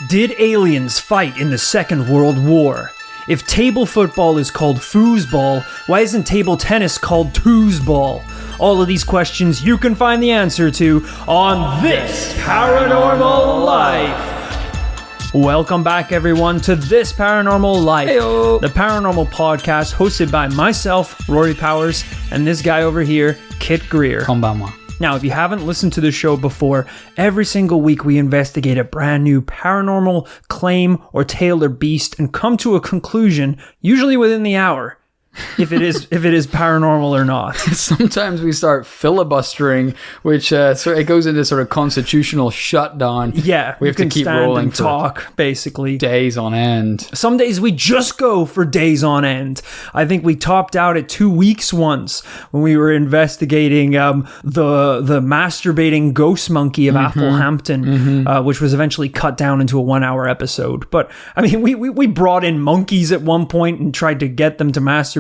Did aliens fight in the Second World War? If table football is called foosball, why isn't table tennis called toosball? All of these questions you can find the answer to on This Paranormal Life. Welcome back, everyone, to This Paranormal Life, Heyo. The paranormal podcast hosted by myself, Rory Powers, and this guy over here, Kit Greer. Konbanwa. Now, if you haven't listened to the show before, every single week we investigate a brand new paranormal claim or tale or beast and come to a conclusion, usually within the hour, if it is paranormal or not. Sometimes we start filibustering, which it goes into sort of constitutional shutdown. Yeah, we have to keep rolling and for talk, basically. days on end. Some days we just go for days on end. I think we topped out at 2 weeks once when we were investigating the masturbating ghost monkey of Athelhampton, which was eventually cut down into a 1 hour episode. But I mean, we brought in monkeys at one point and tried to get them to masturbate.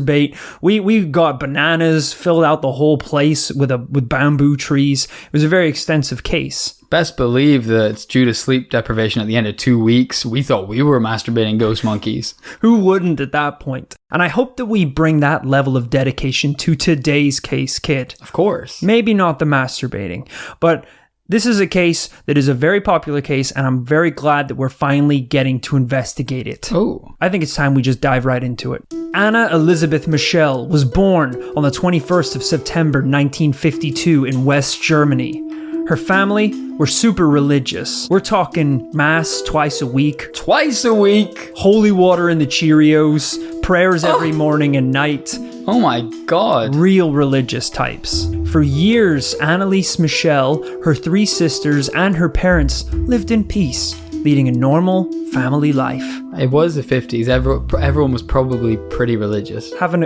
We got bananas, filled out the whole place with bamboo trees. It was a very extensive case. Best believe that it's due to sleep deprivation at the end of 2 weeks. We thought we were masturbating ghost monkeys. Who wouldn't at that point? And I hope that we bring that level of dedication to today's case, Kit. Of course. Maybe not the masturbating, but this is a case that is a very popular case, and I'm very glad that we're finally getting to investigate it. Oh. I think it's time we just dive right into it. Anna Elizabeth Michel was born on the 21st of September 1952 in West Germany. Her family were super religious. We're talking mass twice a week. Twice a week? Holy water in the Cheerios. Prayers every morning and night. Oh my God. Real religious types. For years, Anneliese, Michel, her three sisters, and her parents lived in peace, leading a normal family life. It was the 50s. Everyone was probably pretty religious. Having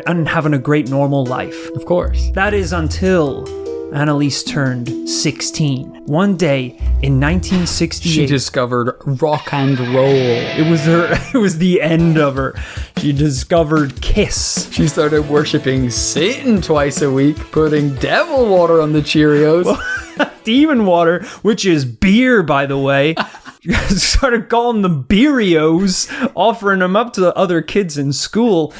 a great normal life. Of course. That is until Anneliese turned 16. One day in 1968, she discovered rock and roll. It was the end of her. She discovered Kiss. She started worshipping Satan twice a week, putting devil water on the Cheerios. Demon water, which is beer, by the way. Started calling them Beerios, offering them up to the other kids in school.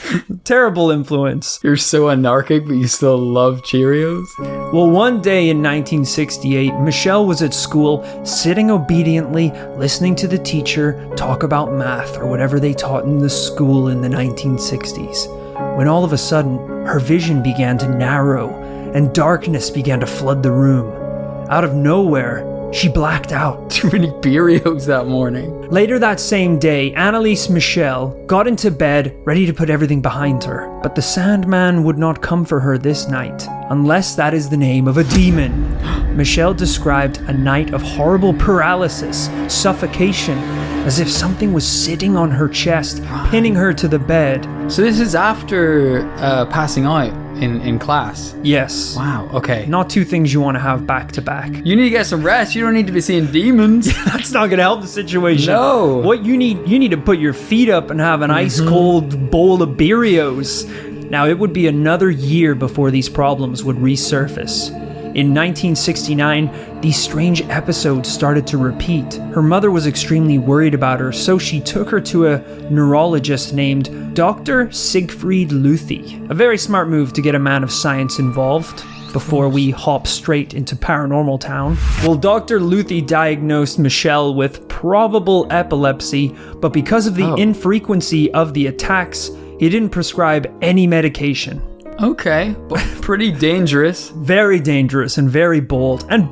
Terrible influence. You're so anarchic, but you still love Cheerios? Well, one day in 1968, Michelle was at school, sitting obediently, listening to the teacher talk about math or whatever they taught in the school in the 1960s, when all of a sudden, her vision began to narrow and darkness began to flood the room. Out of nowhere, she blacked out. Too many Beerios that morning. Later that same day, Anneliese Michel got into bed, ready to put everything behind her. But the Sandman would not come for her this night, unless that is the name of a demon. Michel described a night of horrible paralysis, suffocation, as if something was sitting on her chest, pinning her to the bed. So this is after passing out in class? Yes. Wow, okay. Not two things you want to have back to back. You need to get some rest. You don't need to be seeing demons. That's not going to help the situation. No. What you need to put your feet up and have an ice cold bowl of Beerios. Now, it would be another year before these problems would resurface. In 1969, these strange episodes started to repeat. Her mother was extremely worried about her, so she took her to a neurologist named Dr. Siegfried Luthi. A very smart move to get a man of science involved. Before we hop straight into Paranormal Town. Well, Dr. Luthi diagnosed Michelle with probable epilepsy, but because of the infrequency of the attacks, he didn't prescribe any medication. Okay, but pretty dangerous. Very dangerous and very bold. And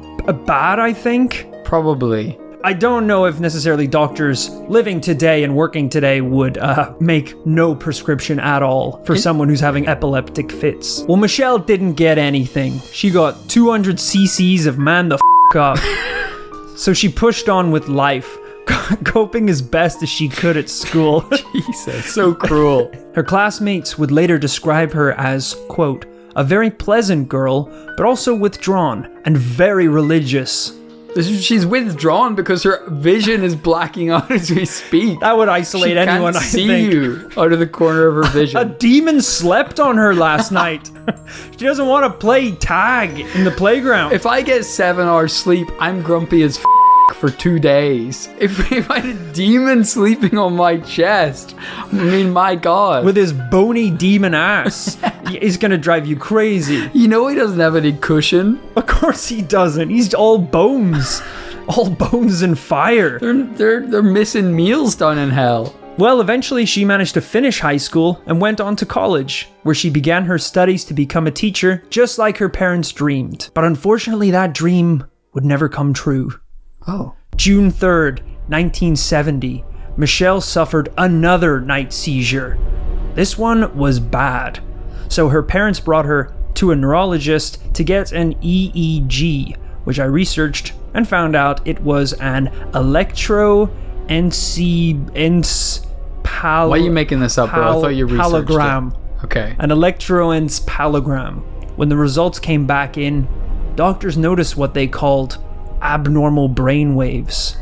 bad, I think? Probably. I don't know if necessarily doctors living today and working today would make no prescription at all for someone who's having epileptic fits. Well, Michelle didn't get anything. She got 200 cc's of man the up. So she pushed on with life, coping as best as she could at school. Jesus, so cruel. Her classmates would later describe her as, quote, a very pleasant girl, but also withdrawn and very religious. She's withdrawn because her vision is blacking out as we speak. That would isolate anyone, I think. She can't see you out of the corner of her vision. A demon slept on her last night. She doesn't want to play tag in the playground. If I get 7 hours sleep, I'm grumpy as walk for 2 days. If I had a demon sleeping on my chest, I mean, my God. With his bony demon ass, he's gonna drive you crazy. You know he doesn't have any cushion. Of course he doesn't. He's all bones. All bones and fire. They're missing meals down in hell. Well, eventually she managed to finish high school and went on to college, where she began her studies to become a teacher, just like her parents dreamed. But unfortunately, that dream would never come true. Oh. June 3rd, 1970, Michel suffered another night seizure. This one was bad. So her parents brought her to a neurologist to get an EEG, which I researched and found out it was an Why are you making this up, bro? I thought you researched palogram. it. Okay. An electroencephalogram. When the results came back in, doctors noticed what they called abnormal brain waves.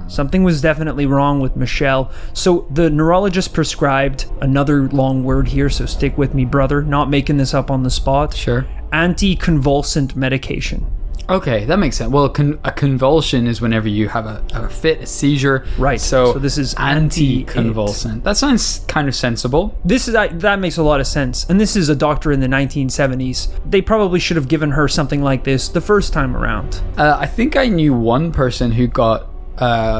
Something was definitely wrong with Michel. So the neurologist prescribed, another long word here, so stick with me, brother, not making this up on the spot. Sure. Anticonvulsant medication. Okay, that makes sense. Well, a convulsion is whenever you have a fit, a seizure. Right. So this is anticonvulsant. That sounds kind of sensible. That makes a lot of sense. And this is a doctor in the 1970s. They probably should have given her something like this the first time around. I think I knew one person who got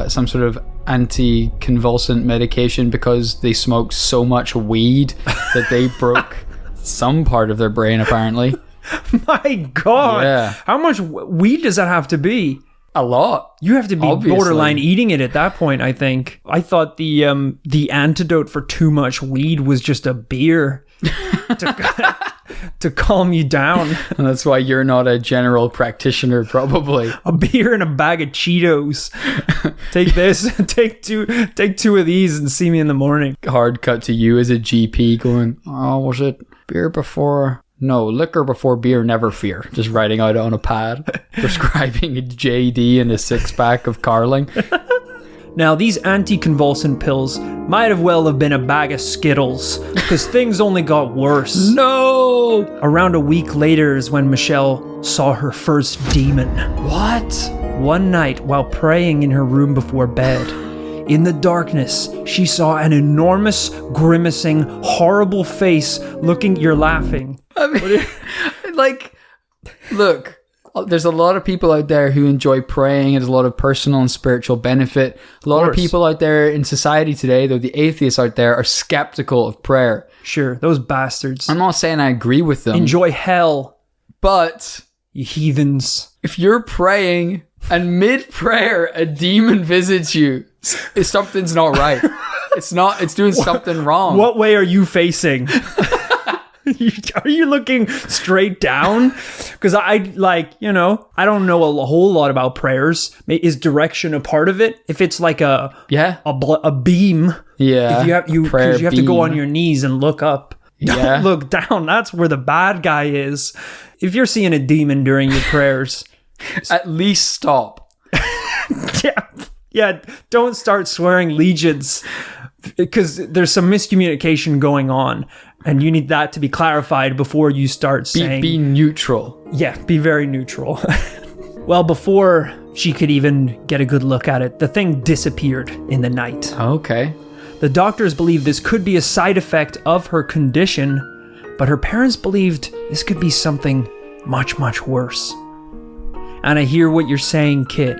some sort of anticonvulsant medication because they smoked so much weed that they broke some part of their brain, apparently. My God. Yeah. How much weed does that have to be? A lot. You have to be Obviously. borderline eating it at that point, I think. I thought the antidote for too much weed was just a beer to calm you down. And that's why you're not a general practitioner, probably. A beer and a bag of Cheetos. Take this, take two of these and see me in the morning. Hard cut to you as a GP going, oh, was it beer before... No, liquor before beer, never fear. Just writing out on a pad, prescribing a JD and a 6-pack of Carling. Now, these anticonvulsant pills might have been a bag of Skittles, because things only got worse. No! Around a week later is when Michel saw her first demon. What? One night, while praying in her room before bed, in the darkness, she saw an enormous, grimacing, horrible face looking... You're laughing. I mean, like, look, there's a lot of people out there who enjoy praying. There's a lot of personal and spiritual benefit. A lot of people out there in society today, though the atheists out there, are skeptical of prayer. Sure, those bastards. I'm not saying I agree with them. Enjoy hell, but you heathens. If you're praying and mid-prayer a demon visits you, something's not right. It's doing something wrong. What way are you facing? Are you looking straight down? Because I don't know a whole lot about prayers. Is direction a part of it? If it's like a beam, yeah. If you have to go on your knees and look up. Yeah. Don't look down. That's where the bad guy is. If you're seeing a demon during your prayers, at least stop. Yeah. Don't start swearing legions, because there's some miscommunication going on. And you need that to be clarified before you start saying... Be neutral. Yeah, be very neutral. Well, before she could even get a good look at it, the thing disappeared in the night. Okay. The doctors believe this could be a side effect of her condition, but her parents believed this could be something much, much worse. And I hear what you're saying, Kit.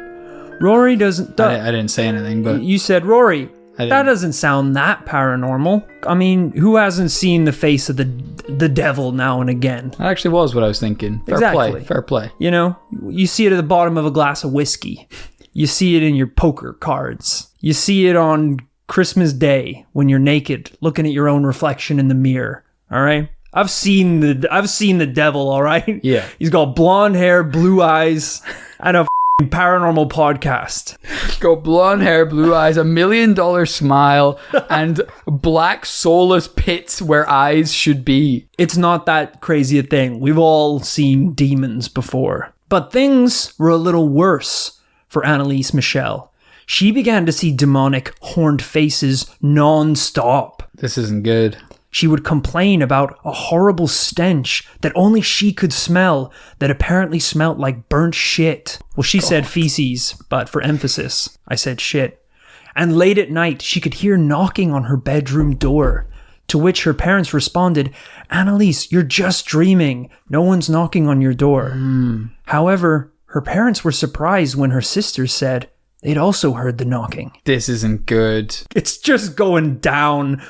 Rory doesn't... I didn't say anything, but... You said, Rory... That doesn't sound that paranormal. I mean, who hasn't seen the face of the devil now and again? That actually was what I was thinking. Fair play. You know, you see it at the bottom of a glass of whiskey. You see it in your poker cards. You see it on Christmas Day when you're naked, looking at your own reflection in the mirror. All right? I've seen the devil, all right? Yeah. He's got blonde hair, blue eyes, and a paranormal podcast. Got blonde hair, blue eyes, $1 million smile, and black soulless pits where eyes should be. It's not that crazy a thing. We've all seen demons before. But things were a little worse for Anneliese Michel. She began to see demonic horned faces non-stop. This isn't good. she would complain about a horrible stench that only she could smell that apparently smelled like burnt shit. Well, she said feces, but for emphasis, I said shit. And late at night, she could hear knocking on her bedroom door, to which her parents responded, "Anneliese, you're just dreaming. No one's knocking on your door." However, her parents were surprised when her sisters said they'd also heard the knocking. This isn't good. It's just going down.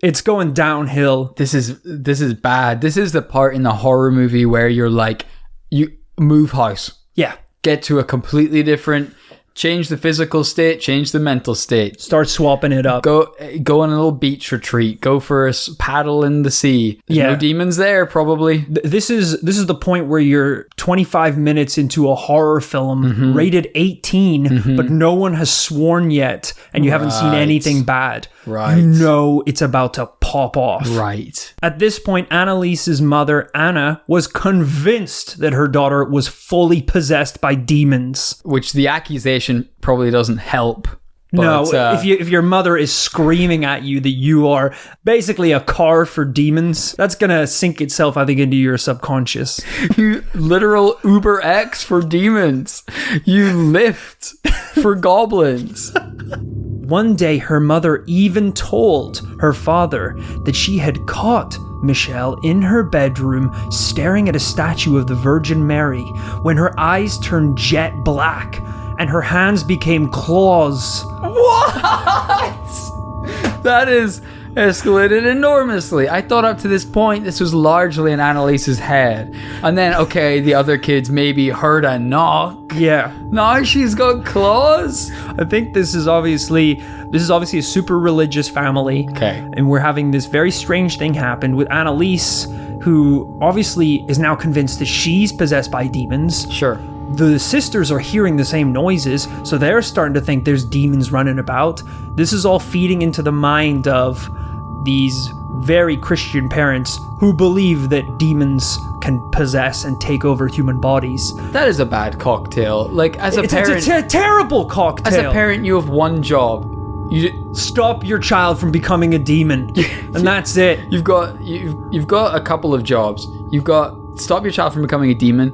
It's going downhill. This is bad. This is the part in the horror movie where you're like, you move house. Yeah. Get to a completely different, change the physical state, change the mental state. Start swapping it up. Go on a little beach retreat. Go for a paddle in the sea. There's no demons there, probably. This is the point where you're 25 minutes into a horror film, rated 18, but no one has sworn yet, and you haven't seen anything bad. Right. You know it's about to pop off. Right. At this point, Anneliese's mother, Anna, was convinced that her daughter was fully possessed by demons. Which the accusation probably doesn't help. No, But, if your mother is screaming at you that you are basically a car for demons, that's gonna sink itself, I think, into your subconscious. You literal Uber X for demons. You Lyft for goblins. One day, her mother even told her father that she had caught Michel in her bedroom staring at a statue of the Virgin Mary when her eyes turned jet black and her hands became claws. What? That is escalated enormously. I thought up to this point this was largely in Anneliese's head. And then, okay, the other kids maybe heard a knock. Yeah. Now she's got claws? I think this is obviously a super religious family. Okay. And we're having this very strange thing happen with Anneliese, who obviously is now convinced that she's possessed by demons. Sure. The sisters are hearing the same noises, so they're starting to think there's demons running about. This is all feeding into the mind of these very Christian parents who believe that demons can possess and take over human bodies. That is a bad cocktail. Like, as a parent... It's a terrible cocktail. As a parent, you have one job. You stop your child from becoming a demon. And that's it. You've got a couple of jobs. You've got stop your child from becoming a demon,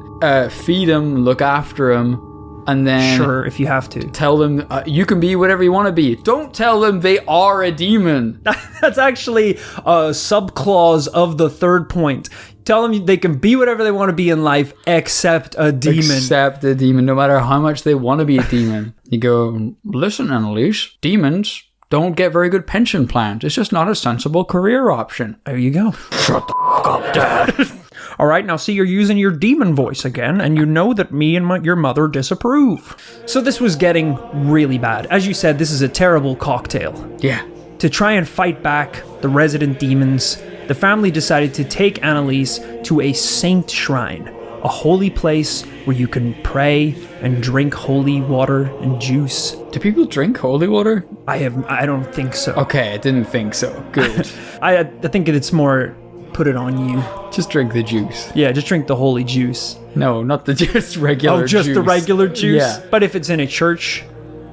feed him, look after him, and then sure, if you have to, tell them you can be whatever you want to be. Don't tell them they are a demon. That's actually a subclause of the third point. Tell them they can be whatever they want to be in life except a demon. Except a demon, no matter how much they want to be a demon. You go, listen, Anneliese, demons don't get very good pension plans. It's just not a sensible career option. There you go. Shut the fuck up, Dad. All right, now see, you're using your demon voice again, and you know that me and your mother disapprove. So this was getting really bad. As you said, this is a terrible cocktail. Yeah. To try and fight back the resident demons, the family decided to take Anneliese to a saint shrine, a holy place where you can pray and drink holy water and juice. Do people drink holy water? I don't think so. Okay, I didn't think so. Good. I think it's more put it on you. Just drink the juice. Yeah, just drink the holy juice. No, not the just regular juice. Oh, just the regular juice? Yeah. But if it's in a church,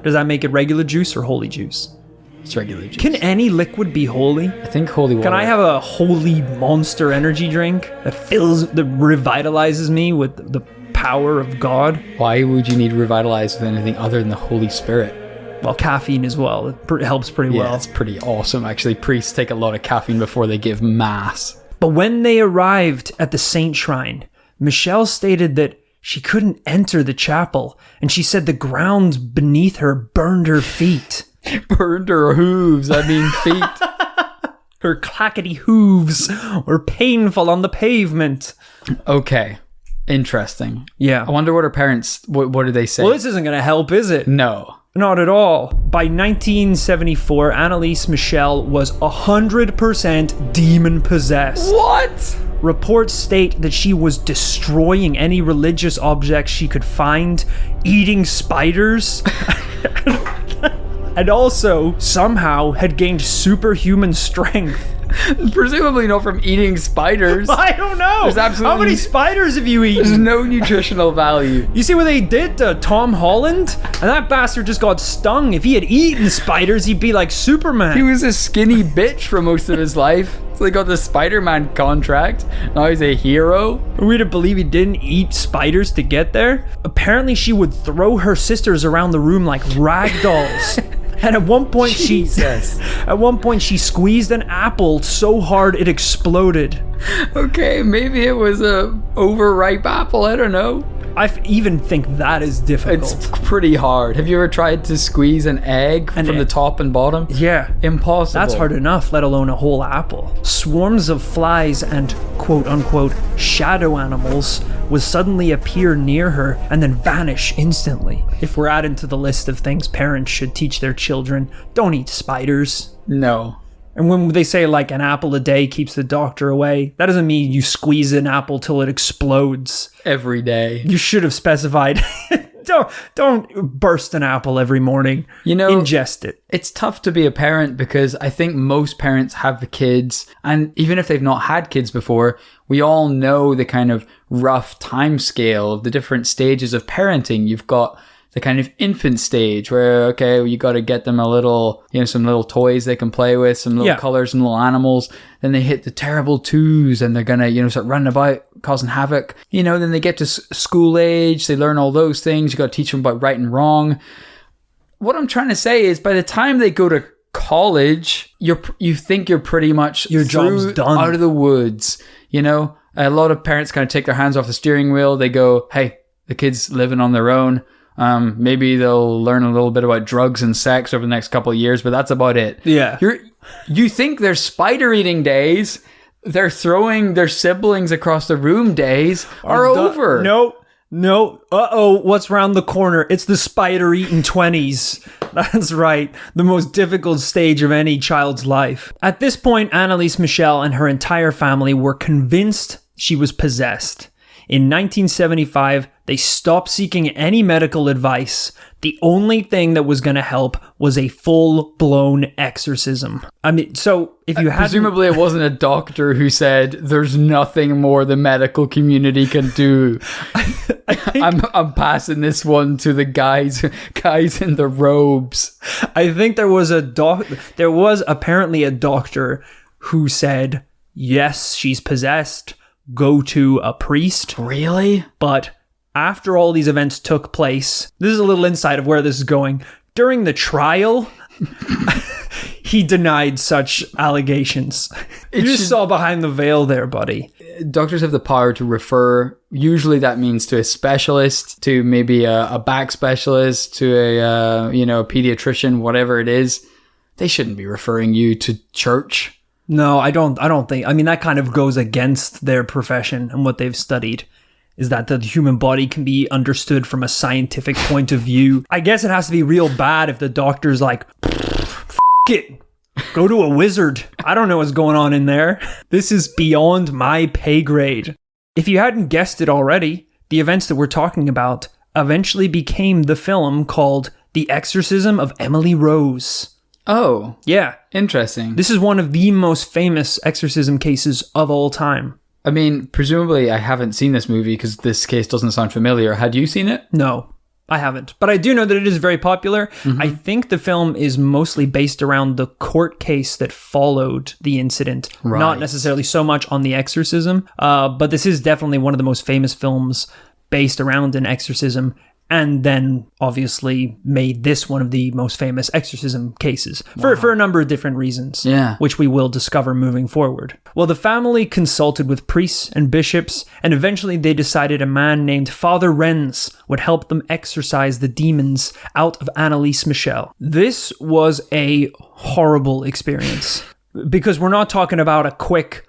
does that make it regular juice or holy juice? It's regular juice. Can any liquid be holy? I think holy water. Can I have a holy Monster energy drink that revitalizes me with the power of God? Why would you need to revitalize with anything other than the Holy Spirit? Well, caffeine as well. It helps pretty well. Yeah, it's pretty awesome. Actually, priests take a lot of caffeine before they give mass. But when they arrived at the saint shrine, Michel stated that she couldn't enter the chapel, and she said the ground beneath her burned her feet. Burned her hooves, I mean feet. Her clackety hooves were painful on the pavement. Okay, interesting. Yeah. I wonder what her parents, what did they say? Well, this isn't going to help, is it? No. Not at all. By 1974, Anneliese Michel was 100% demon-possessed. What? Reports state that she was destroying any religious objects she could find, eating spiders, and also somehow had gained superhuman strength. Presumably not from eating spiders. I don't know. There's absolutely... How many spiders have you eaten? There's no nutritional value. You see what they did to Tom Holland? And that bastard just got stung. If he had eaten spiders, he'd be like Superman. He was a skinny bitch for most of his life. So they got the Spider-Man contract. Now he's a hero. Are we to believe he didn't eat spiders to get there? Apparently she would throw her sisters around the room like rag dolls. And at one point she squeezed an apple so hard it exploded. Okay, maybe it was a overripe apple, I don't know. I even think that is difficult. It's pretty hard. Have you ever tried to squeeze an egg from the top and bottom? Yeah. Impossible. That's hard enough, let alone a whole apple. Swarms of flies and quote-unquote shadow animals would suddenly appear near her and then vanish instantly. If we're adding to the list of things parents should teach their children, don't eat spiders. No. And when they say like an apple a day keeps the doctor away, that doesn't mean you squeeze an apple till it explodes. Every day. You should have specified. Don't burst an apple every morning. Ingest it. It's tough to be a parent because I think most parents have the kids, and even if they've not had kids before, we all know the kind of rough time scale of the different stages of parenting. You've got the kind of infant stage where, okay, you got to get them a little, some little toys they can play with, some little colors and little animals. Then they hit the terrible twos and they're going to, start running about, causing havoc. Then they get to school age. They learn all those things. You got to teach them about right and wrong. What I'm trying to say is by the time they go to college, you think you're pretty much your job's done, out of the woods. A lot of parents kind of take their hands off the steering wheel. They go, hey, the kid's living on their own. Maybe they'll learn a little bit about drugs and sex over the next couple of years, but that's about it. Yeah. You think their spider eating days, they're throwing their siblings across the room days are over. No. Uh-oh, what's round the corner? It's the spider eating 20s. That's right. The most difficult stage of any child's life. At this point, Anneliese Michel and her entire family were convinced she was possessed. In 1975, they stopped seeking any medical advice. The only thing that was going to help was a full-blown exorcism. I mean, so if you had... Presumably it wasn't a doctor who said, there's nothing more the medical community can do. I'm passing this one to the guys in the robes. I think there was apparently a doctor who said, yes, she's possessed. Go to a priest. Really? But after all these events took place, this is a little insight of where this is going. During the trial, he denied such allegations. You just saw behind the veil there, buddy. Doctors have the power to refer. Usually that means to a specialist, to maybe a back specialist, to a pediatrician, whatever it is. They shouldn't be referring you to church. No, I don't think. I mean, that kind of goes against their profession and what they've studied, is that the human body can be understood from a scientific point of view. I guess it has to be real bad if the doctor's like, F it, go to a wizard. I don't know what's going on in there. This is beyond my pay grade. If you hadn't guessed it already, the events that we're talking about eventually became the film called The Exorcism of Emily Rose. Oh. Yeah. Interesting. This is one of the most famous exorcism cases of all time. I mean, presumably I haven't seen this movie because this case doesn't sound familiar. Had you seen it? No, I haven't. But I do know that it is very popular. Mm-hmm. I think the film is mostly based around the court case that followed the incident. Right. Not necessarily so much on the exorcism. But this is definitely one of the most famous films based around an exorcism. And then obviously made this one of the most famous exorcism cases for a number of different reasons, which we will discover moving forward. Well, the family consulted with priests and bishops, and eventually they decided a man named Father Renz would help them exorcise the demons out of Anneliese Michel. This was a horrible experience because we're not talking about a quick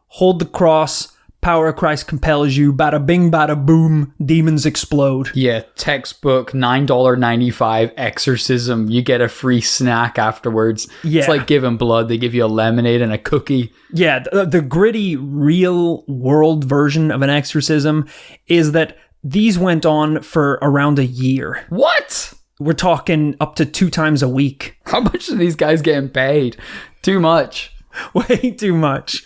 hold the cross, power of Christ compels you, bada bing, bada boom, demons explode. Yeah, textbook, $9.95 exorcism. You get a free snack afterwards. Yeah. It's like giving blood. They give you a lemonade and a cookie. Yeah, the gritty, real world version of an exorcism is that these went on for around a year. What? We're talking up to 2 times a week. How much are these guys getting paid? Too much. Way too much.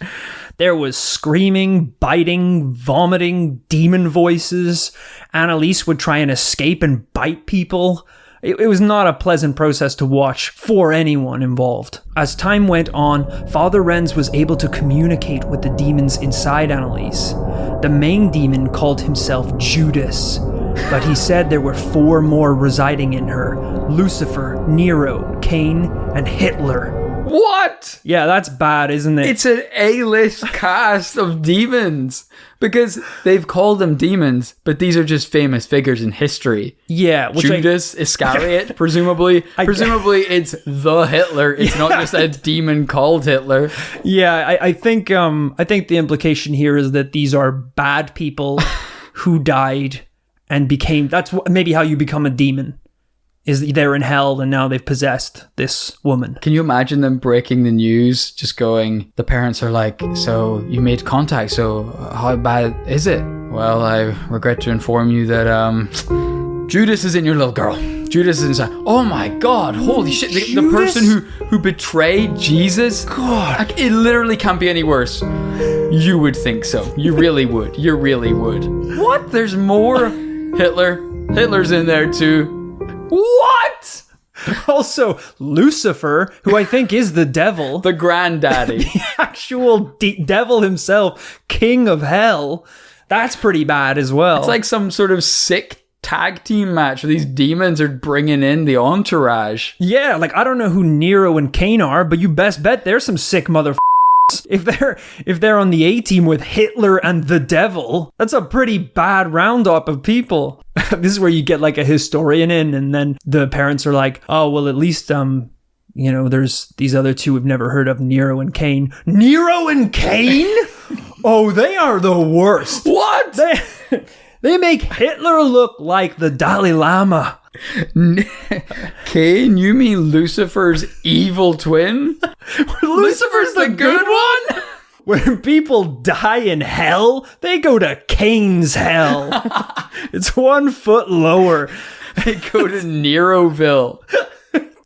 There was screaming, biting, vomiting, demon voices. Anneliese would try and escape and bite people. It was not a pleasant process to watch for anyone involved. As time went on, Father Renz was able to communicate with the demons inside Anneliese. The main demon called himself Judas, but he said there were 4 more residing in her: Lucifer, Nero, Cain, and Hitler. What? Yeah, that's bad, isn't it? It's an A-list cast of demons. Because they've called them demons, but these are just famous figures in history. Yeah. Judas Iscariot, presumably. Presumably it's the Hitler. It's not just a demon called Hitler. Yeah, I think the implication here is that these are bad people who died and became... That's maybe how you become a demon. Is they're in hell and now they've possessed this woman. Can you imagine them breaking the news, just going, the parents are like, so you made contact, so how bad is it? Well, I regret to inform you that Judas isn't your little girl. Judas is inside. Oh my God, holy shit. The person who betrayed Jesus? God. Like, it literally can't be any worse. You would think so. You really would. You really would. What? There's more? Hitler's in there too. What? Also, Lucifer, who I think is the devil. The granddaddy. The actual devil himself, king of hell. That's pretty bad as well. It's like some sort of sick tag team match where these demons are bringing in the entourage. Yeah, like I don't know who Nero and Cain are, but you best bet there's some sick motherfuckers. If they're on the A team with Hitler and the devil, that's a pretty bad roundup of people. This is where you get like a historian in, and then the parents are like, oh, well, at least, there's these other 2 we've never heard of, Nero and Cain. Nero and Cain? Oh, they are the worst. What? They make Hitler look like the Dalai Lama. Cain, you mean Lucifer's evil twin? Lucifer's the good one? When people die in hell, they go to Cain's hell. It's 1 foot lower. They go to Neroville.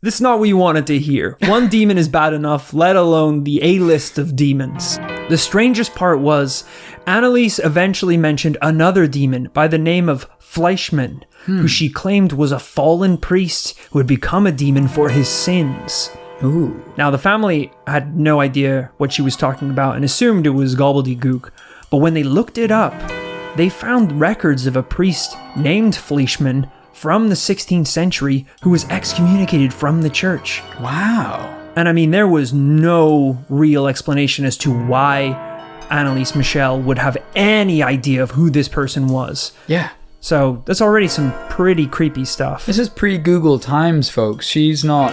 This is not what you wanted to hear. 1 demon is bad enough, let alone the A-list of demons. The strangest part was, Anneliese eventually mentioned another demon by the name of Fleischmann, who she claimed was a fallen priest who had become a demon for his sins. Ooh. Now, the family had no idea what she was talking about and assumed it was gobbledygook, but when they looked it up, they found records of a priest named Fleischmann from the 16th century who was excommunicated from the church. Wow. And I mean, there was no real explanation as to why Anneliese Michel would have any idea of who this person was. Yeah. So that's already some pretty creepy stuff. This is pre-Google times, folks. She's not,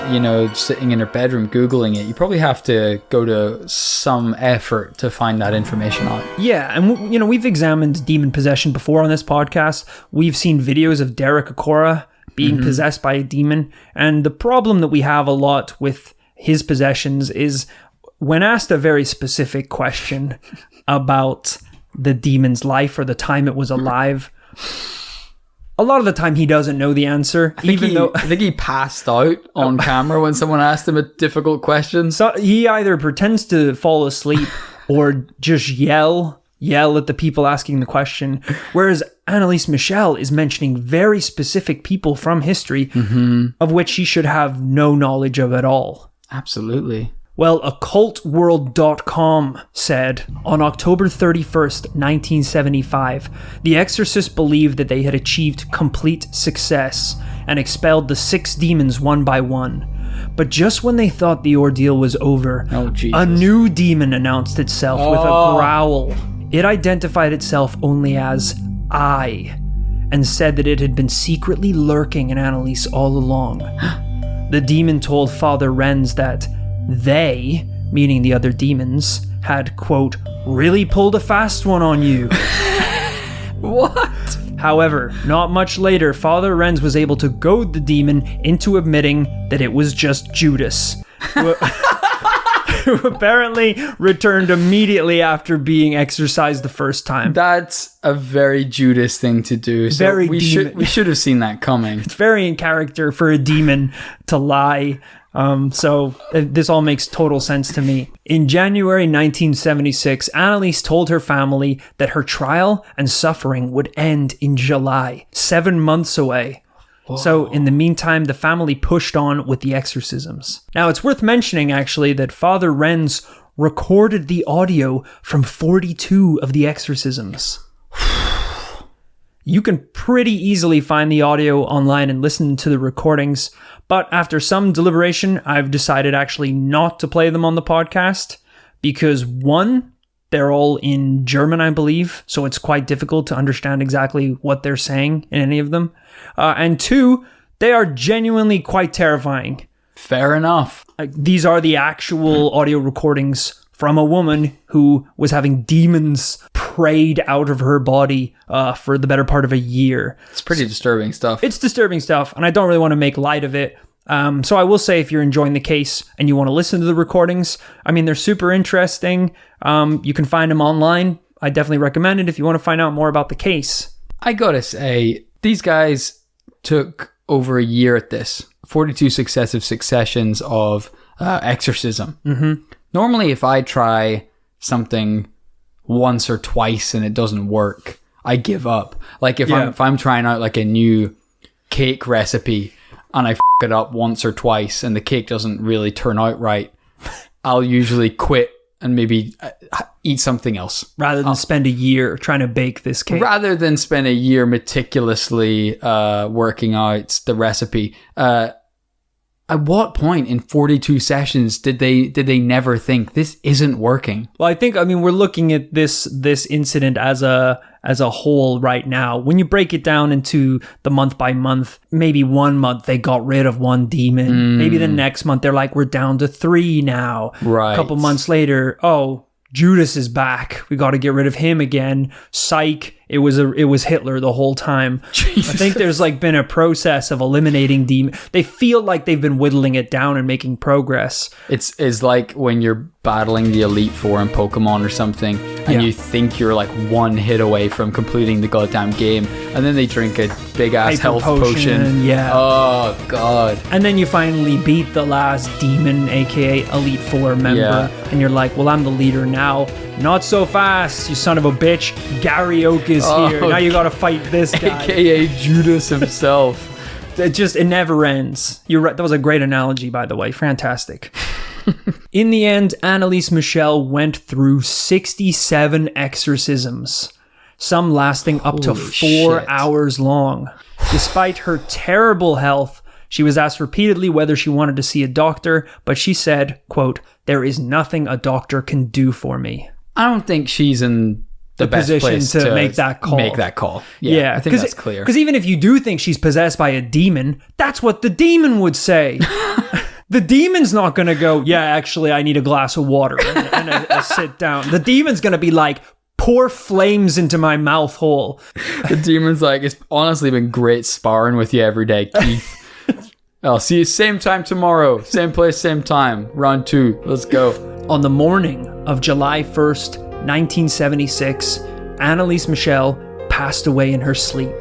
sitting in her bedroom Googling it. You probably have to go to some effort to find that information out. Yeah, and we've examined demon possession before on this podcast. We've seen videos of Derek Akora being possessed by a demon. And the problem that we have a lot with his possessions is when asked a very specific question about the demon's life or the time it was alive, a lot of the time he doesn't know the answer. I think he passed out on camera when someone asked him a difficult question. So he either pretends to fall asleep or just yell at the people asking the question. Whereas Anneliese Michel is mentioning very specific people from history of which she should have no knowledge of at all. Absolutely. Well, occultworld.com said, on October 31st, 1975, the exorcists believed that they had achieved complete success and expelled the 6 demons one by one. But just when they thought the ordeal was over, a new demon announced itself with a growl. It identified itself only as I, and said that it had been secretly lurking in Anneliese all along. The demon told Father Renz that they, meaning the other demons, had, quote, really pulled a fast one on you. What? However, not much later, Father Renz was able to goad the demon into admitting that it was just Judas, who apparently returned immediately after being exorcised the first time. That's a very Judas thing to do. So we should have seen that coming. It's very in character for a demon to lie. So this all makes total sense to me. In January 1976, Anneliese told her family that her trial and suffering would end in July, 7 months away. Whoa. So in the meantime, the family pushed on with the exorcisms. Now, it's worth mentioning, actually, that Father Renz recorded the audio from 42 of the exorcisms. You can pretty easily find the audio online and listen to the recordings, but after some deliberation, I've decided actually not to play them on the podcast because, one, they're all in German, I believe, so it's quite difficult to understand exactly what they're saying in any of them. And two, they are genuinely quite terrifying. Fair enough. These are the actual audio recordings from a woman who was having demons prayed out of her body for the better part of a year. It's pretty disturbing stuff. It's disturbing stuff, and I don't really want to make light of it. So I will say, if you're enjoying the case and you want to listen to the recordings, I mean, they're super interesting. You can find them online. I definitely recommend it if you want to find out more about the case. I gotta say, these guys took over a year at this. 42 successive successions of exorcism. Mm-hmm. Normally, if I try something once or twice and it doesn't work, I give up. Like if I'm trying out like a new cake recipe and I f it up once or twice and the cake doesn't really turn out right, I'll usually quit and maybe eat something else. Rather than spend a year trying to bake this cake. Rather than spend a year meticulously working out the recipe. At what point in 42 sessions did they never think this isn't working? Well, I mean, we're looking at this incident as a whole right now. When you break it down into the month by month, maybe 1 month they got rid of one demon. Maybe the next month they're like, we're down to 3 now. Right. A couple months later, oh, Judas is back. We got to get rid of him again. Psych. It was Hitler the whole time. Jesus. I think there's like been a process of eliminating demons. They feel like they've been whittling it down and making progress. It's like when you're battling the Elite Four in Pokemon or something, and you think you're like one hit away from completing the goddamn game, and then they drink a big ass health potion. Yeah. Oh god. And then you finally beat the last demon, aka Elite Four member, and you're like, well, I'm the leader now. Not so fast, you son of a bitch. Gary Oak is here. Now you gotta fight this guy. AKA Judas himself. It never ends. You're right. That was a great analogy, by the way. Fantastic. In the end, Anneliese Michel went through 67 exorcisms, some lasting up to 4 hours long. Despite her terrible health, she was asked repeatedly whether she wanted to see a doctor, but she said, quote, "There is nothing a doctor can do for me." I don't think she's in the best position place to make that call. Yeah, I think that's clear. Because even if you do think she's possessed by a demon, that's what the demon would say. The demon's not going to go, yeah, actually, I need a glass of water and a sit down. The demon's going to be like, pour flames into my mouth hole. The demon's like, it's honestly been great sparring with you every day, Keith. I'll see you same time tomorrow. Same place, same time. Round 2. Let's go. On the morning of July 1st, 1976, Anneliese Michel passed away in her sleep.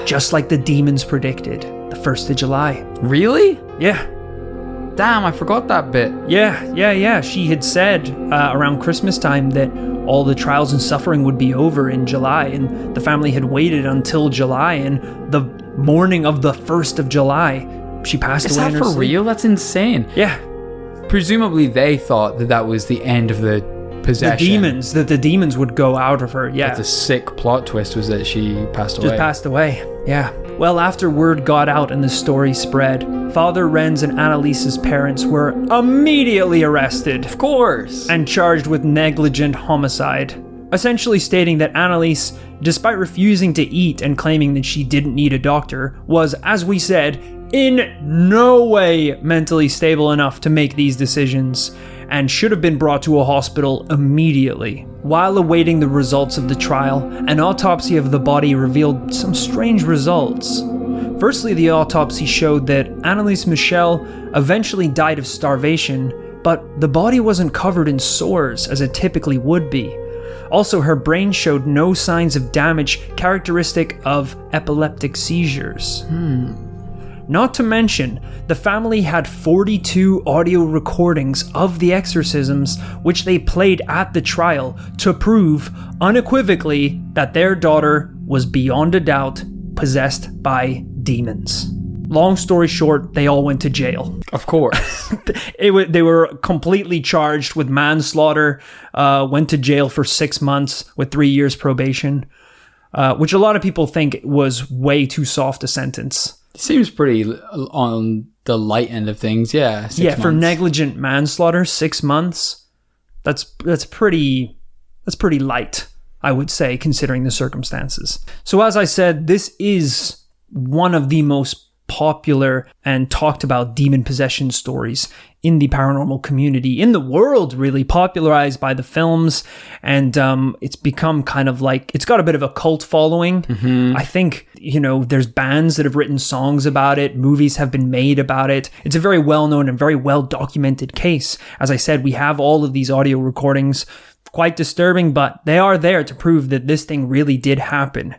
Just like the demons predicted, the 1st of July. Really? Yeah. Damn, I forgot that bit. Yeah. She had said around Christmas time that all the trials and suffering would be over in July, and the family had waited until July, and the morning of the 1st of July, she passed away in her sleep. Is that for real? That's insane. Yeah. Presumably they thought that was the end of the possession. That the demons would go out of her, yeah. But the sick plot twist was that she passed away. Just passed away, yeah. Well, after word got out and the story spread, Father Renz and Anneliese's parents were immediately arrested. Of course. And charged with negligent homicide. Essentially stating that Anneliese, despite refusing to eat and claiming that she didn't need a doctor, was, as we said, in no way mentally stable enough to make these decisions, and should have been brought to a hospital immediately. While awaiting the results of the trial, an autopsy of the body revealed some strange results. Firstly, the autopsy showed that Anneliese Michel eventually died of starvation, but the body wasn't covered in sores as it typically would be. Also, her brain showed no signs of damage characteristic of epileptic seizures. Not to mention, the family had 42 audio recordings of the exorcisms, which they played at the trial to prove unequivocally that their daughter was beyond a doubt possessed by demons. Long story short, they all went to jail. Of course. They were completely charged with manslaughter, went to jail for 6 months with 3 years probation, which a lot of people think was way too soft a sentence. Seems pretty on the light end of things, yeah. 6 months. For negligent manslaughter, 6 months. That's pretty light, I would say, considering the circumstances. So as I said, this is one of the most popular and talked about demon possession stories in the paranormal community, in the world, really, popularized by the films. And it's become kind of like, it's got a bit of a cult following. I think, there's bands that have written songs about it. Movies have been made about it. It's a very well-known and very well-documented case. As I said, we have all of these audio recordings, quite disturbing, but they are there to prove that this thing really did happen.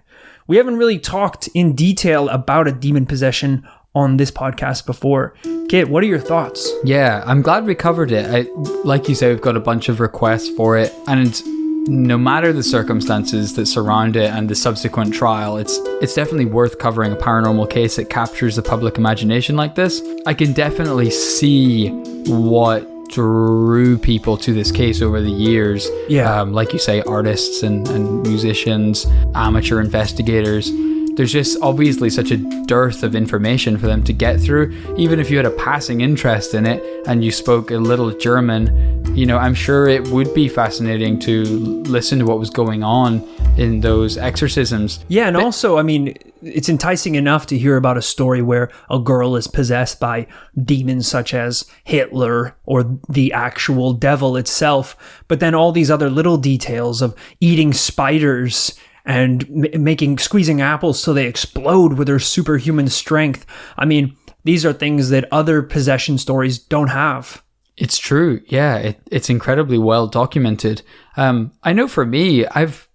We haven't really talked in detail about a demon possession on this podcast before. Kit, what are your thoughts? Yeah, I'm glad we covered it. Like you say, we've got a bunch of requests for it, and no matter the circumstances that surround it and the subsequent trial, it's definitely worth covering a paranormal case that captures the public imagination like this. I can definitely see what drew people to this case over the years. Like you say, artists and musicians, amateur investigators. There's just obviously such a dearth of information for them to get through. Even if you had a passing interest in it and you spoke a little German, I'm sure it would be fascinating to listen to what was going on in those exorcisms. Yeah, and also, it's enticing enough to hear about a story where a girl is possessed by demons such as Hitler or the actual devil itself, but then all these other little details of eating spiders and squeezing apples so they explode with their superhuman strength. These are things that other possession stories don't have. It's true. Yeah, it's incredibly well documented. I know for me, I've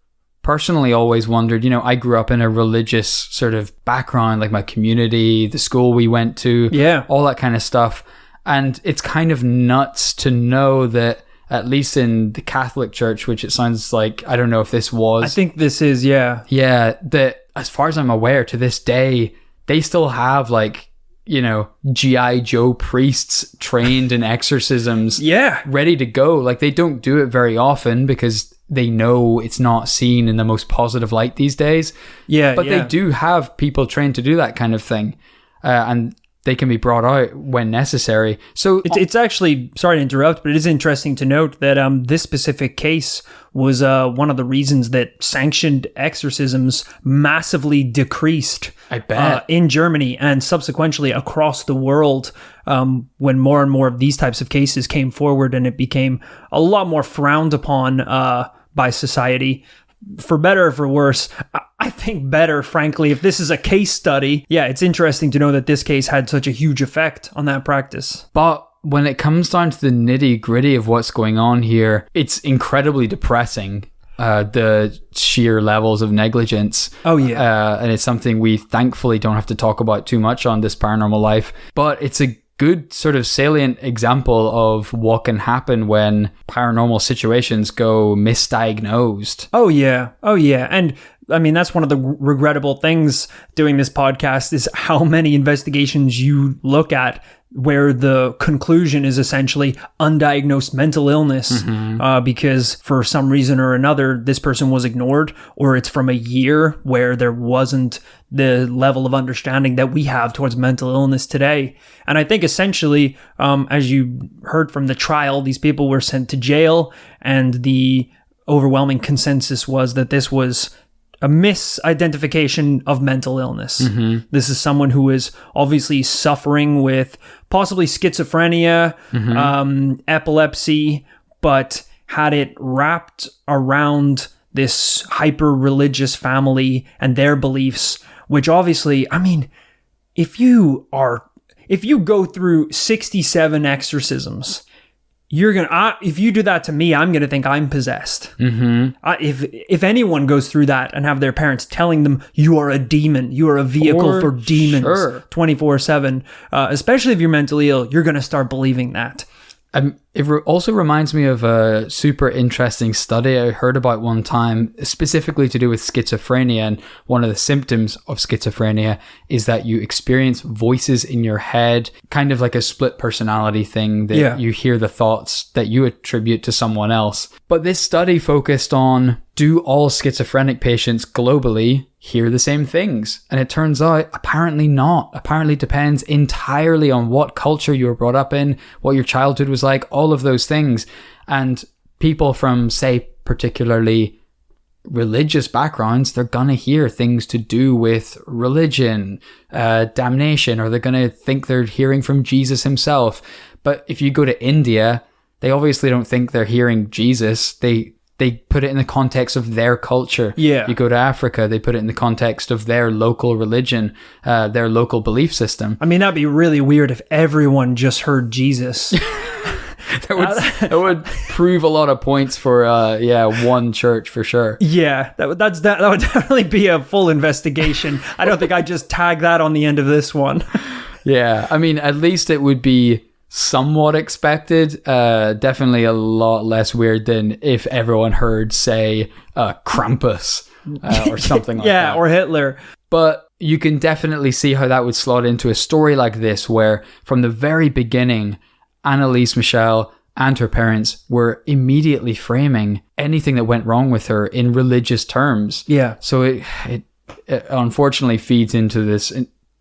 personally always wondered, I grew up in a religious sort of background, like my community, the school we went to, all that kind of stuff. And it's kind of nuts to know that at least in the Catholic Church, which it sounds like, I don't know if this was. I think this is, yeah. Yeah, that as far as I'm aware, to this day, they still have G.I. Joe priests trained in exorcisms. Ready to go. Like, they don't do it very often because they know it's not seen in the most positive light these days. But they do have people trained to do that kind of thing. And they can be brought out when necessary. So it's actually, sorry to interrupt, but it is interesting to note that this specific case was one of the reasons that sanctioned exorcisms massively decreased, I bet, in Germany and subsequently across the world, when more and more of these types of cases came forward, and it became a lot more frowned upon by society. For better or for worse, I think better, frankly. If this is a case study, it's interesting to know that this case had such a huge effect on that practice. But when it comes down to the nitty gritty of what's going on here, it's incredibly depressing, the sheer levels of negligence. And it's something we thankfully don't have to talk about too much on This Paranormal Life. But it's a good sort of salient example of what can happen when paranormal situations go misdiagnosed. Oh yeah. And that's one of the regrettable things doing this podcast is how many investigations you look at where the conclusion is essentially undiagnosed mental illness, because for some reason or another, this person was ignored, or it's from a year where there wasn't the level of understanding that we have towards mental illness today. And I think essentially, as you heard from the trial, these people were sent to jail, and the overwhelming consensus was that this was a misidentification of mental illness. This is someone who is obviously suffering with possibly schizophrenia, epilepsy, but had it wrapped around this hyper-religious family and their beliefs, which obviously, if you go through 67 exorcisms, if you do that to me, I'm gonna think I'm possessed. If anyone goes through that and have their parents telling them you are a demon, you are a vehicle for demons, 24/7, especially if you're mentally ill, you're gonna start believing that. It also reminds me of a super interesting study I heard about one time, specifically to do with schizophrenia. And one of the symptoms of schizophrenia is that you experience voices in your head, kind of like a split personality thing, that you hear the thoughts that you attribute to someone else. But this study focused on, do all schizophrenic patients globally hear the same things? And it turns out apparently not. Apparently it depends entirely on what culture you were brought up in, what your childhood was like, all of those things. And people from, say, particularly religious backgrounds, they're gonna hear things to do with religion, damnation, or they're gonna think they're hearing from Jesus himself. But if you go to India, they obviously don't think they're hearing Jesus. They put it in the context of their culture. Yeah. You go to Africa, they put it in the context of their local religion, their local belief system. I mean, that'd be really weird if everyone just heard Jesus. That would prove a lot of points for one church for sure. Yeah, that would definitely be a full investigation. I don't think I'd just tag that on the end of this one. Yeah, I mean, at least it would be somewhat expected. Definitely a lot less weird than if everyone heard, say, Krampus or something like that. Yeah, or Hitler. But you can definitely see how that would slot into a story like this, where from the very beginning, Anneliese, Michel, and her parents were immediately framing anything that went wrong with her in religious terms. Yeah. So it unfortunately feeds into this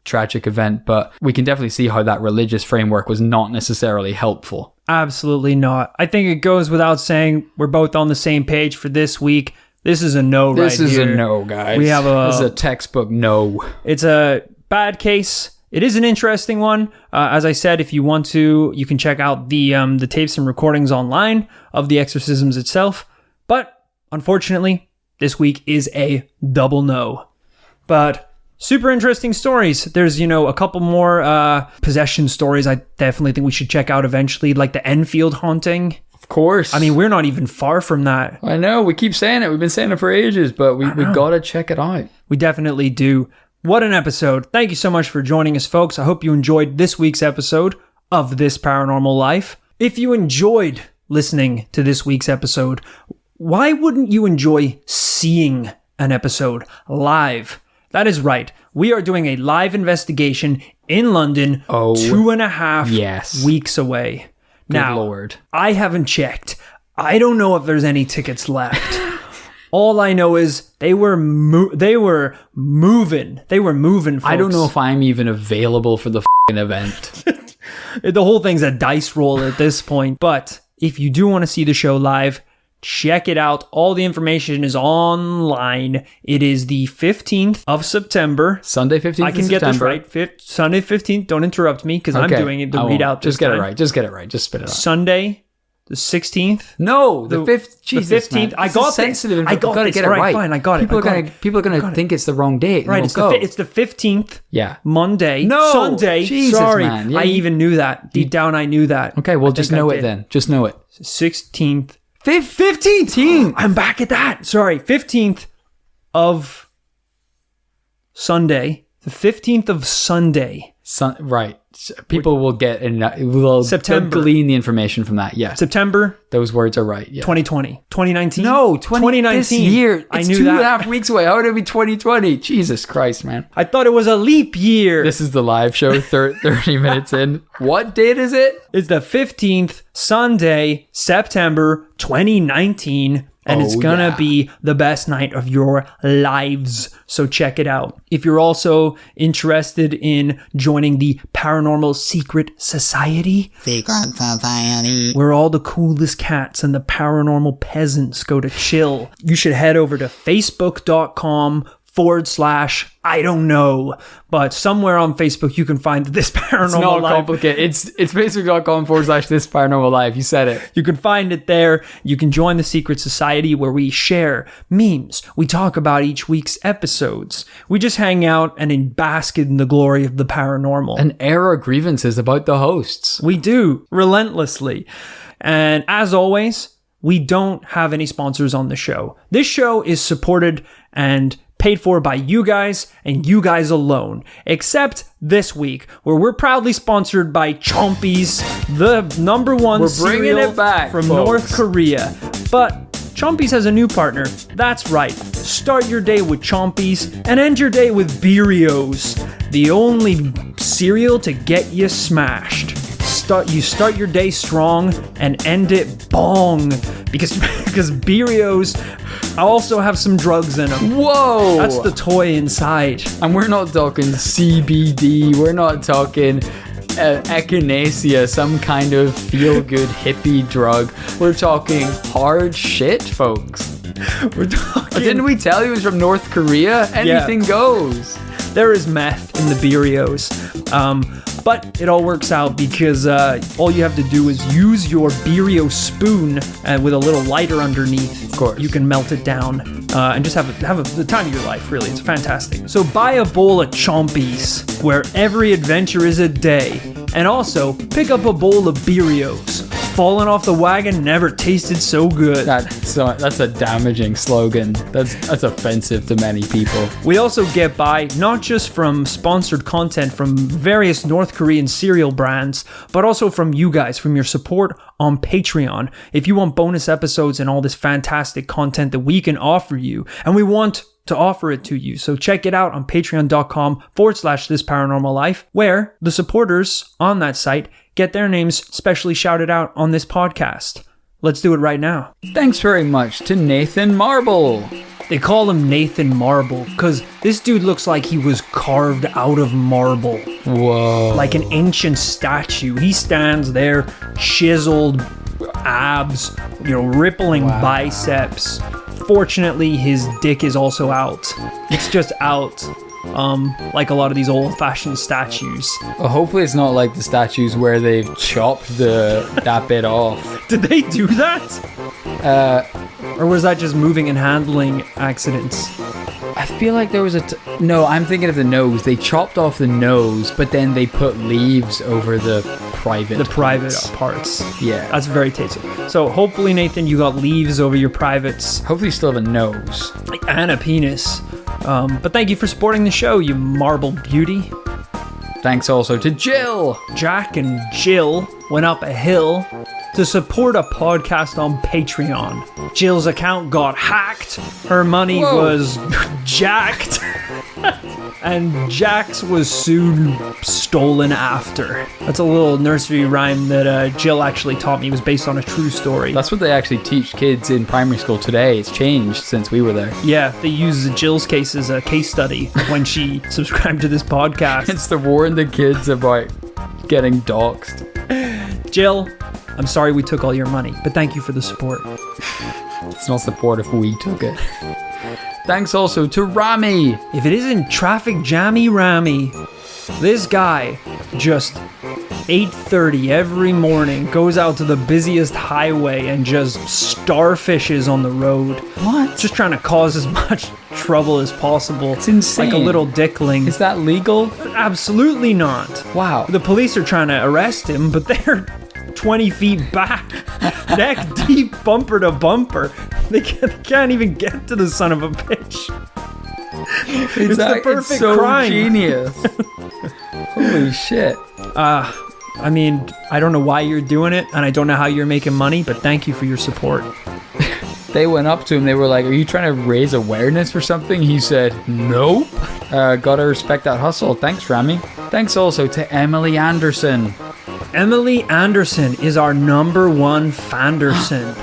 tragic event, but we can definitely see how that religious framework was not necessarily helpful. Absolutely not. I think it goes without saying we're both on the same page for this week. This is a no right here. This is a no, guys. This is a textbook no. It's a bad case. It is an interesting one. As I said, if you want to, you can check out the tapes and recordings online of the exorcisms itself. But unfortunately, this week is a double no. But super interesting stories. There's, a couple more possession stories I definitely think we should check out eventually, like the Enfield haunting. Of course. I mean, we're not even far from that. I know. We keep saying it. We've been saying it for ages, but we got to check it out. We definitely do. What an episode. Thank you so much for joining us, folks. I hope you enjoyed this week's episode of This Paranormal Life. If you enjoyed listening to this week's episode, why wouldn't you enjoy seeing an episode live? That is right. We are doing a live investigation in London 2.5 weeks away. Good Lord. I haven't checked. I don't know if there's any tickets left. All I know is they were moving. They were moving, folks. I don't know if I'm even available for the event. The whole thing's a dice roll at this point. But if you do want to see the show live, check it out. All the information is online. It is the 15th of September. Sunday, 15th I can get this right. Sunday, 15th. Don't interrupt me because I'm doing it. The readout. Just get it right. Just get it right. Just spit it out. Sunday, the 16th. No, the 5th. Jesus, the 15th. Man. I got sensitive. I got to get it right. Fine, I got it. People are gonna think it's the wrong date. Right. It's the 15th. Yeah. Monday. No. Sunday. Jesus, sorry. Man. Yeah, I even knew that. Deep down, I knew that. Okay. Well, just know it then. Just know it. 16th. 15th. I'm back at that. Sorry. 15th of Sunday. The 15th of Sunday. Right. People will get September. Glean the information from that. Yeah. September. Those words are right. Yeah. 2020. 2019. No, 2019. This year. It's I knew 2.5 weeks away. How would it be 2020? Jesus Christ, man. I thought it was a leap year. This is the live show 30 minutes in. What date is it? It's the 15th, Sunday, September 2019. And it's gonna be the best night of your lives. So check it out. If you're also interested in joining the Paranormal Secret Society, where all the coolest cats and the paranormal peasants go to chill, you should head over to facebook.com/ I don't know, but somewhere on Facebook you can find This Paranormal Life. It's not complicated. It's facebook.com/ This Paranormal Life. You said it. You can find it there. You can join the secret society where we share memes. We talk about each week's episodes. We just hang out and bask in the glory of the paranormal. And air our grievances about the hosts. We do, relentlessly. And as always, we don't have any sponsors on the show. This show is supported and paid for by you guys and you guys alone. Except this week, where we're proudly sponsored by Chompies, the number one cereal from North Korea. But Chompies has a new partner. That's right. Start your day with Chompies and end your day with Beerios, the only cereal to get you smashed. You start your day strong and end it bong, because Beerios also have some drugs in them. Whoa! That's the toy inside. And we're not talking CBD. We're not talking echinacea, some kind of feel-good hippie drug. We're talking hard shit, folks. We're talking... Didn't we tell you it was from North Korea? Anything goes. There is meth in the Beerios. But it all works out because all you have to do is use your Beerio spoon with a little lighter underneath. Of course. You can melt it down and just have the time of your life, really. It's fantastic. So buy a bowl of Chompies, where every adventure is a day. And also, pick up a bowl of Beerios. Falling off the wagon never tasted so good. That's a damaging slogan. That's offensive to many people. We also get by not just from sponsored content from various North Korean cereal brands, but also from you guys, from your support on Patreon. If you want bonus episodes and all this fantastic content that we can offer you, and we want to offer it to you. So check it out on patreon.com/This Paranormal Life, where the supporters on that site get their names specially shouted out on this podcast. Let's do it right now. Thanks very much to Nathan Marble. They call him Nathan Marble because this dude looks like he was carved out of marble. Whoa. Like an ancient statue. He stands there, chiseled abs, rippling biceps. Fortunately, his dick is also out. It's just out. Like a lot of these old-fashioned statues. Well, hopefully it's not like the statues where they've chopped that bit off. Did they do that? Or was that just moving and handling accidents? I feel like there was no, I'm thinking of the nose. They chopped off the nose, but then they put leaves over the private parts. Yeah. That's very tasteful. So hopefully, Nathan, you got leaves over your privates. Hopefully you still have a nose. And a penis. But thank you for supporting the show, you marble beauty. Thanks also to Jill. Jack and Jill went up a hill to support a podcast on Patreon. Jill's account got hacked. Her money was jacked. And Jack's was soon stolen after. That's a little nursery rhyme that Jill actually taught me. It was based on a true story. That's what they actually teach kids in primary school today. It's changed since we were there. Yeah, they use Jill's case as a case study when she subscribed to this podcast. It's to warn the kids about getting doxxed. Jill, I'm sorry we took all your money, but thank you for the support. It's not support if we took it. Thanks also to Rami. If it isn't traffic jammy Rami, this guy just 8:30 every morning goes out to the busiest highway and just starfishes on the road. What? Just trying to cause as much trouble as possible. It's insane. Like a little dickling. Is that legal? Absolutely not. Wow. The police are trying to arrest him, but they're 20 feet back, neck deep, bumper to bumper. They can't even get to the son of a bitch. It's the perfect it's so crime. Genius. Holy shit. I mean, I don't know why you're doing it, and I don't know how you're making money, but thank you for your support. They went up to him. They were like, "Are you trying to raise awareness for something?" He said, "Nope." Gotta respect that hustle. Thanks, Rami. Thanks also to Emily Anderson. Emily Anderson is our number one Fanderson.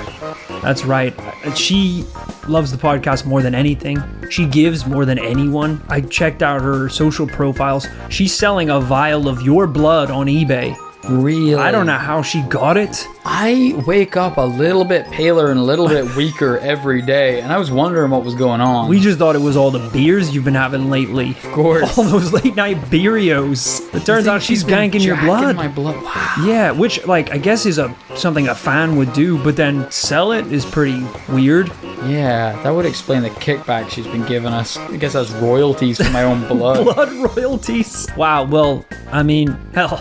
That's right. She loves the podcast more than anything. She gives more than anyone. I checked out her social profiles. She's selling a vial of your blood on eBay. Really? I don't know how she got it. I wake up a little bit paler and a little bit weaker every day, and I was wondering what was going on. We just thought it was all the beers you've been having lately. Of course. All those late night Beerios. It turns out she's ganking your blood. My blood. Wow. Yeah, which I guess is something a fan would do, but then sell it is pretty weird. Yeah, that would explain the kickback she's been giving us. I guess that's royalties for my own blood. Blood royalties. Wow, well, I mean, hell,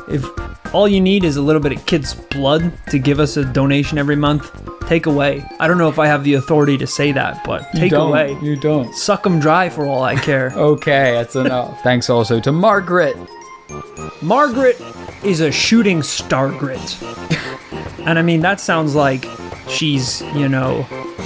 if all you need is a little bit of kids' blood to give us a donation every month. Take away. I don't know if I have the authority to say that, but take away. You don't. Suck them dry for all I care. Okay, that's enough. Thanks also to Margaret. Margaret is a shooting star grit. And I mean, that sounds like she's,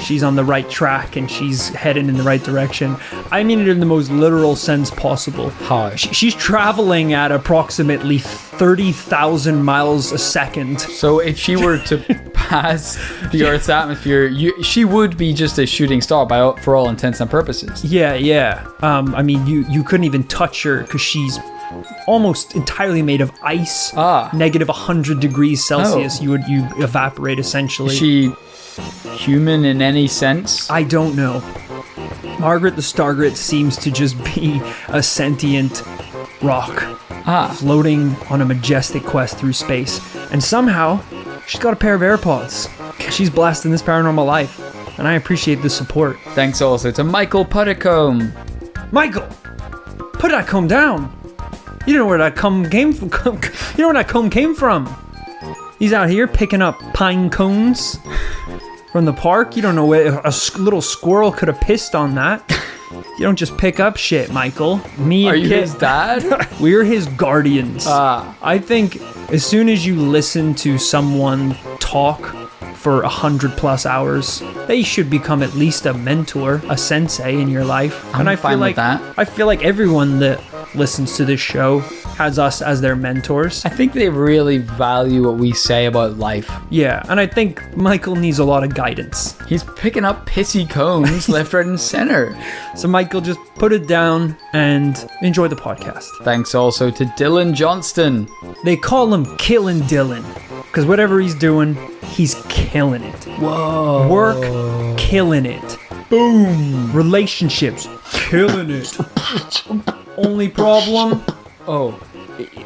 she's on the right track and she's heading in the right direction. I mean it in the most literal sense possible. How? She's traveling at approximately 30,000 miles a second. So if she were to pass the Earth's atmosphere, she would be just a shooting star for all intents and purposes. Yeah. I mean, you couldn't even touch her because she's almost entirely made of ice. Negative 100 degrees Celsius. You evaporate essentially. Is she human in any sense? I don't know. Margaret the Stargrit seems to just be a sentient rock floating on a majestic quest through space. And somehow, she's got a pair of AirPods. She's blasting this paranormal life. And I appreciate the support. Thanks also to Michael Putticombe. Michael! Put that comb down! You don't know where that comb came from. You know where that comb came from. He's out here picking up pine cones from the park. You don't know where a little squirrel could have pissed on that. You don't just pick up shit, Michael. Are you his dad? We're his guardians. I think as soon as you listen to someone talk for 100+ hours, they should become at least a mentor, a sensei in your life. I feel like that. I feel like everyone that listens to this show has us as their mentors. I think they really value what we say about life. Yeah, and I think Michael needs a lot of guidance. He's picking up pissy cones left, right, and center. So Michael, just put it down and enjoy the podcast. Thanks also to Dylan Johnston. They call him Killin' Dylan, because whatever he's doing, he's killing it. Whoa. Work, killing it. Boom. Relationships, killing it. Only problem?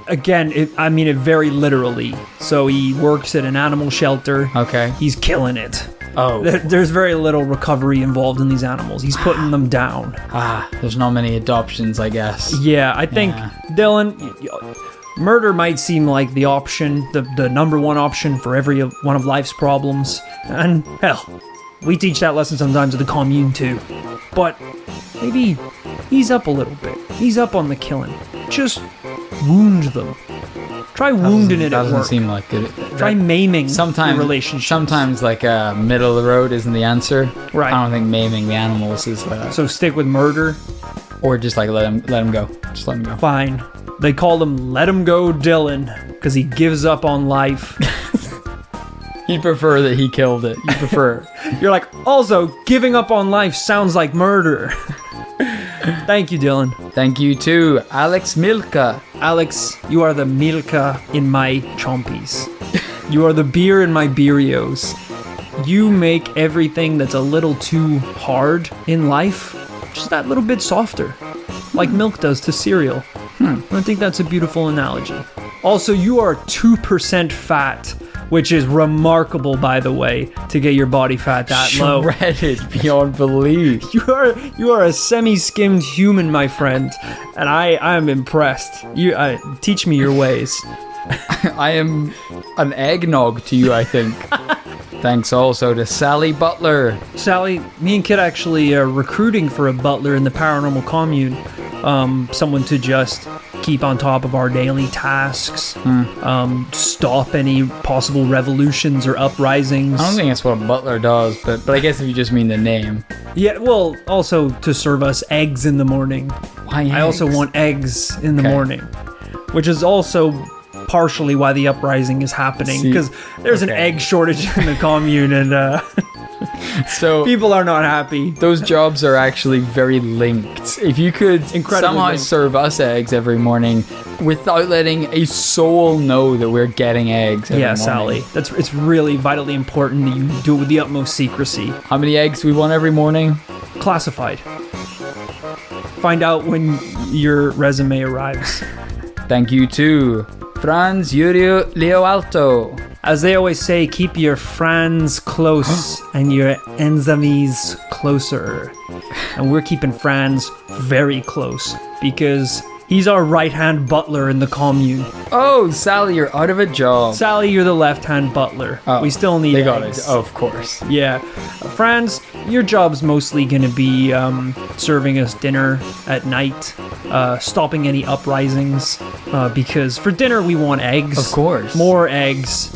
Again, I mean it very literally. So he works at an animal shelter. Okay. He's killing it. Oh. There's very little recovery involved in these animals. He's putting them down. There's not many adoptions, I guess. Yeah, I think, Dylan, murder might seem like the option, the number one option for every one of life's problems. And hell, we teach that lesson sometimes at the commune too. But maybe ease up a little bit. Ease up on the killing. Just wound them. Try wounding it at work. Doesn't seem like it. Try maiming sometimes, the relationship. Sometimes like middle of the road isn't the answer. Right. I don't think maiming the animals is. So stick with murder. Or just like let him go. Just let him go. Fine. They call him Let Him Go Dylan because he gives up on life. You prefer that he killed it. You prefer. You're like, also, giving up on life sounds like murder. Thank you, Dylan. Thank you too, Alex Milka. Alex, you are the Milka in my chompies. You are the beer in my beerios. You make everything that's a little too hard in life just that little bit softer, like milk does to cereal. I think that's a beautiful analogy. Also, you are 2% fat, which is remarkable, by the way, to get your body fat that low. Shredded beyond belief. You are a semi-skimmed human, my friend, and I am impressed. You teach me your ways. I am an eggnog to you, I think. Thanks also to Sally Butler. Sally, me and Kit actually are recruiting for a butler in the paranormal commune. Someone to just keep on top of our daily tasks, stop any possible revolutions or uprisings. I don't think that's what a butler does, but I guess if you just mean the name. Yeah, well, also to serve us eggs in the morning. Why eggs? I also want eggs in the morning, which is also partially why the uprising is happening, because there's an egg shortage in the commune, and so people are not happy. Those jobs are actually very linked. If you could somehow serve us eggs every morning without letting a soul know that we're getting eggs every morning. Sally, it's really vitally important that you do it with the utmost secrecy. How many eggs do we want every morning? Classified. Find out when your resume arrives. Thank you too, Franz Yurio Leo Alto. As they always say, keep your friends close and your enemies closer. And we're keeping friends very close because He's our right-hand butler in the commune. Oh, Sally, you're out of a job. Sally, you're the left-hand butler. Oh, we still need they got eggs. it. Oh, of course. Yeah. Franz, your job's mostly going to be serving us dinner at night, stopping any uprisings, because for dinner we want eggs. Of course. More eggs,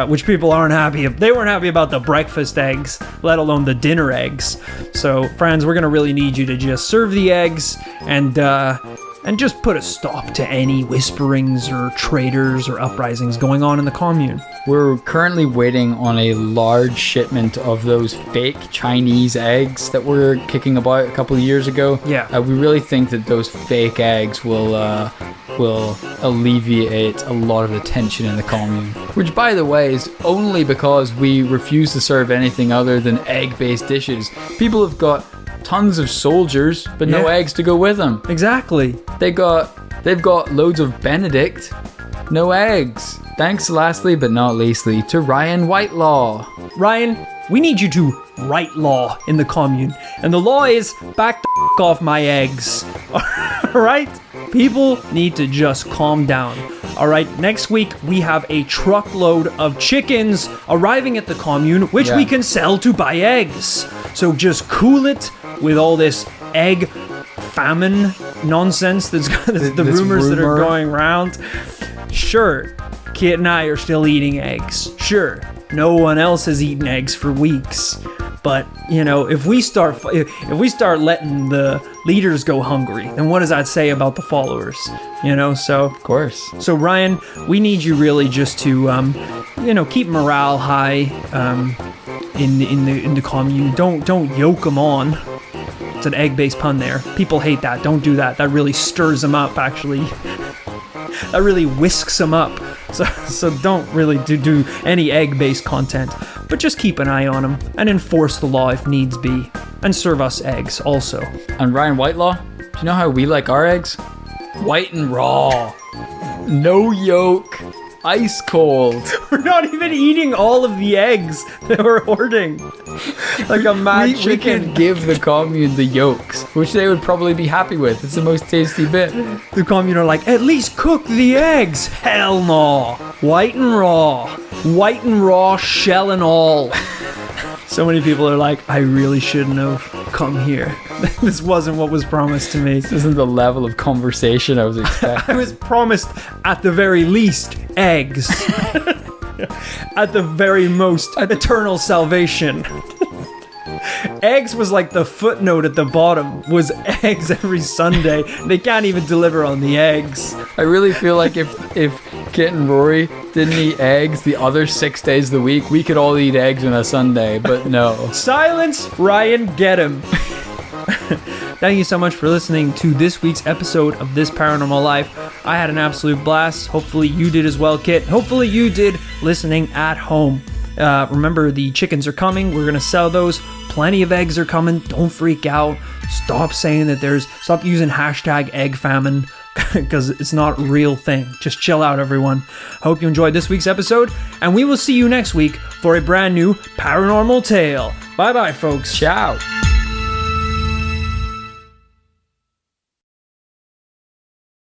which people aren't happy. They weren't happy about the breakfast eggs, let alone the dinner eggs. So, Franz, we're going to really need you to just serve the eggs and just put a stop to any whisperings or traitors or uprisings going on in the commune. We're currently waiting on a large shipment of those fake Chinese eggs that were kicking about a couple of years ago. Yeah. We really think that those fake eggs will alleviate a lot of the tension in the commune. Which, by the way, is only because we refuse to serve anything other than egg-based dishes. People have got tons of soldiers, but no eggs to go with them. Exactly. They've got loads of Benedict, no eggs. Thanks lastly but not leastly to Ryan Whitelaw. Ryan, we need you to write law in the commune. And the law is back the off my eggs. Alright? People need to just calm down. Alright, next week we have a truckload of chickens arriving at the commune, which we can sell to buy eggs. So just cool it with all this egg famine nonsense that's the rumors that are going around. Sure, Kit and I are still eating eggs. Sure, no one else has eaten eggs for weeks. But, you know, if we start letting the leaders go hungry, then what does that say about the followers? You know, so of course. So Ryan, we need you really just to keep morale high in the commune. Don't yoke them on. It's an egg-based pun there. People hate that. Don't do that. That really stirs them up, actually. That really whisks them up. So don't really do any egg-based content. But just keep an eye on them and enforce the law if needs be. And serve us eggs also. And Ryan Whitelaw, do you know how we like our eggs? White and raw. No yolk. Ice cold. We're not even eating all of the eggs that we're hoarding. Like a mad chicken. We could give the commune the yolks, which they would probably be happy with. It's the most tasty bit. The commune are like, at least cook the eggs. Hell no. White and raw, shell and all. So many people are like, I really shouldn't have come here. This wasn't what was promised to me. This isn't the level of conversation I was expecting. I was promised, at the very least, eggs. At the very most, eternal salvation. Eggs was like the footnote at the bottom, was eggs every Sunday. They can't even deliver on the eggs. I really feel like if Kit and Rory didn't eat eggs the other 6 days of the week, we could all eat eggs on a Sunday, but no. Silence, Ryan, get him. Thank you so much for listening to this week's episode of This Paranormal Life. I had an absolute blast. Hopefully you did as well, Kit. Hopefully you did listening at home. Remember, the chickens are coming. We're going to sell those. Plenty of eggs are coming. Don't freak out. Stop saying that stop using hashtag egg famine because it's not a real thing. Just chill out, everyone. I hope you enjoyed this week's episode, and we will see you next week for a brand new paranormal tale. Bye-bye, folks. Ciao.